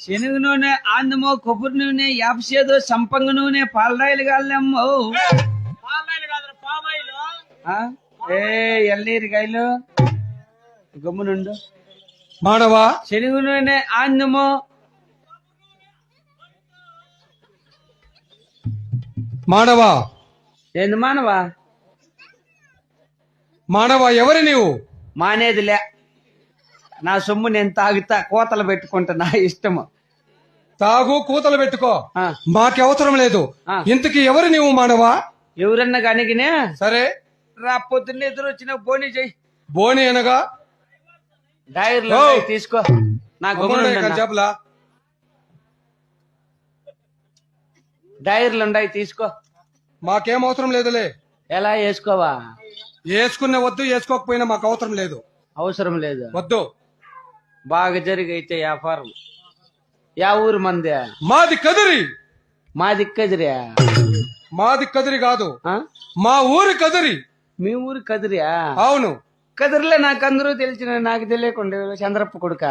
శనగ నూనె ఆందమో కొబ్బరి నూనె యాపసేదో సంపంగ నూనె పాలరాయిలు కాళ్ళమ్మో ఏ ఎల్లీరికాయలు గమ్మునుండు మానవా శనగ నూనె ఆందమో మానవా ఏంది మానవా మానవా ఎవరు నీవు? మానేదిలే నా సొమ్ము నేను తాగుతా కోతలు పెట్టుకుంటా నా ఇష్టము. తాగు కూతలు పెట్టుకో, ఆ. మాకి అవసరం లేదు. ఆ. ఇంతకి ఎవరు నీవు మానవా? ఎవరన్నా కనిగినే సరే రా పొద్దున్న ఎదురు వచ్చిన బోని చెయ్యి. బోని అనగా డైర్లు ఓ. తీసుకో నా అమ్మోనే గమ్మున చెప్పలా డైర్లు ఉన్నాయి తీసుకో. మాకేం అవసరం లేదులే. ఎలా వేసుకోవా? వేసుకునే వద్దు, వేసుకోకపోయినా మాకు అవసరం లేదు. అవసరం లేదు. వద్దు. బాగా జరిగైతే వ్యాపారం. యా ఊరు మంది? మాది కదిరి. మా దిక్కదిరియా? మాది కదిరి కాదు, ఆ? మా ఊరి కదిరి. మీ ఊరు కదిరియా? అవును. కదిరిలే నాకు అందరూ తెలిసిన, నాకు తెలియకుండా చంద్రప్ప కొడుక.